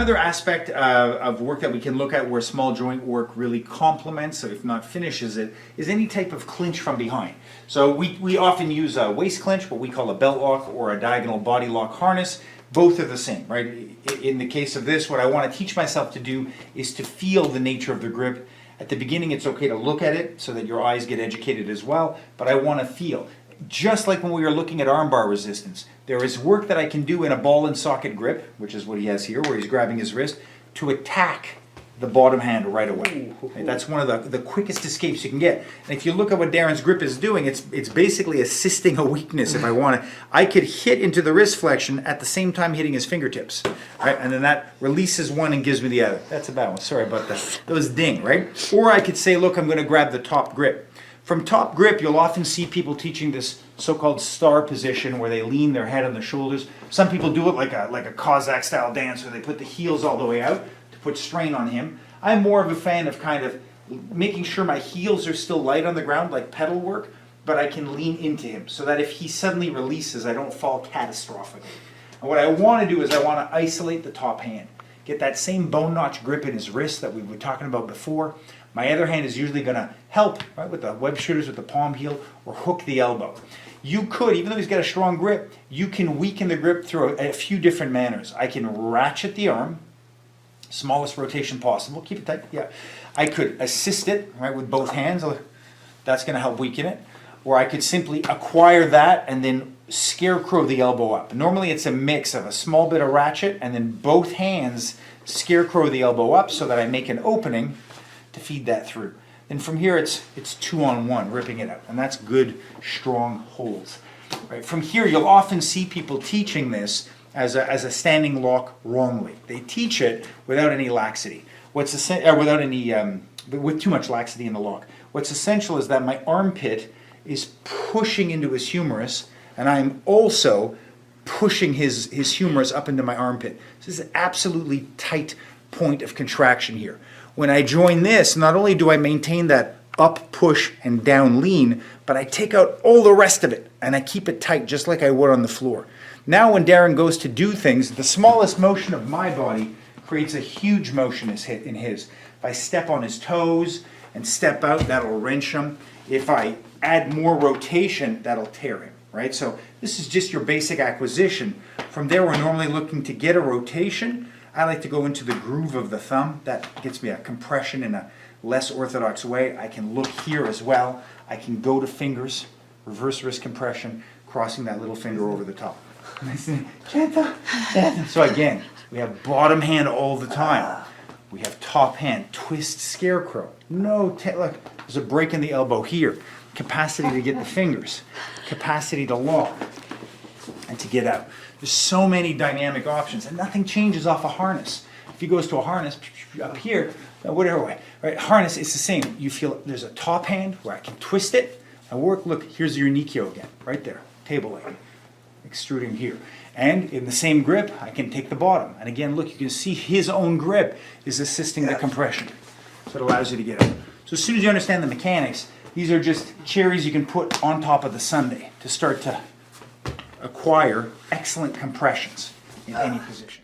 Another aspect of work that we can look at where small joint work really complements, or if not finishes it, is any type of clinch from behind. So we often use a waist clinch, what we call a belt lock, or a diagonal body lock harness. Both are the same, right? In the case of this, what I want to teach myself to do is to feel the nature of the grip. At the beginning, it's okay to look at it so that your eyes get educated as well, but I want to feel. Just like when we were looking at armbar resistance, there is work that I can do in a ball and socket grip, which is what he has here, where he's grabbing his wrist, to attack the bottom hand right away. Okay, that's one of the quickest escapes you can get. And if you look at what Darren's grip is doing, it's basically assisting a weakness if I want to. I could hit into the wrist flexion at the same time hitting his fingertips. Right? And then that releases one and gives me the other. That's a bad one. Sorry about that. That was ding, right? Or I could say, look, I'm going to grab the top grip. From top grip, you'll often see people teaching this so-called star position where they lean their head on the shoulders. Some people do it like a Cossack style dance where they put the heels all the way out to put strain on him. I'm more of a fan of kind of making sure my heels are still light on the ground like pedal work, but I can lean into him so that if he suddenly releases, I don't fall catastrophically. And what I want to do is I want to isolate the top hand. Get that same bone notch grip in his wrist that we were talking about before. My other hand is usually going to help, right, with the web shooters, with the palm heel, or hook the elbow. You could, even though he's got a strong grip, you can weaken the grip through a few different manners. I can ratchet the arm, smallest rotation possible, keep it tight, yeah. I could assist it, right, with both hands, that's going to help weaken it. Or I could simply acquire that and then scarecrow the elbow up. Normally it's a mix of a small bit of ratchet and then both hands scarecrow the elbow up so that I make an opening to feed that through. Then from here it's 2-on-1, ripping it out, and that's good, strong holds. Right? From here you'll often see people teaching this as a standing lock wrongly. They teach it without any laxity. With too much laxity in the lock. What's essential is that my armpit is pushing into his humerus, and I'm also pushing his humerus up into my armpit. So this is an absolutely tight point of contraction here. When I join this, not only do I maintain that up push and down lean, but I take out all the rest of it and I keep it tight just like I would on the floor. Now when Darren goes to do things, the smallest motion of my body creates a huge motion in his. If I step on his toes and step out, that'll wrench him. If I add more rotation, that'll tear him, right? So this is just your basic acquisition. From there, we're normally looking to get a rotation. I like to go into the groove of the thumb. That gets me a compression in a less orthodox way. I can look here as well. I can go to fingers, reverse wrist compression, crossing that little finger over the top. Gentle, gentle. So again, we have bottom hand all the time. We have top hand, twist scarecrow. Look, there's a break in the elbow here. Capacity to get the fingers, capacity to lock, and to get out. There's so many dynamic options, and nothing changes off a harness. If he goes to a harness up here, whatever way, right? Harness, it's the same. You feel there's a top hand where I can twist it. I work. Look, here's your Nikio again, right there, table leg, extruding here, and in the same grip, I can take the bottom. And again, look, you can see his own grip is assisting the compression, so it allows you to get out. So as soon as you understand the mechanics, these are just cherries you can put on top of the sundae to start to acquire excellent compressions in any position.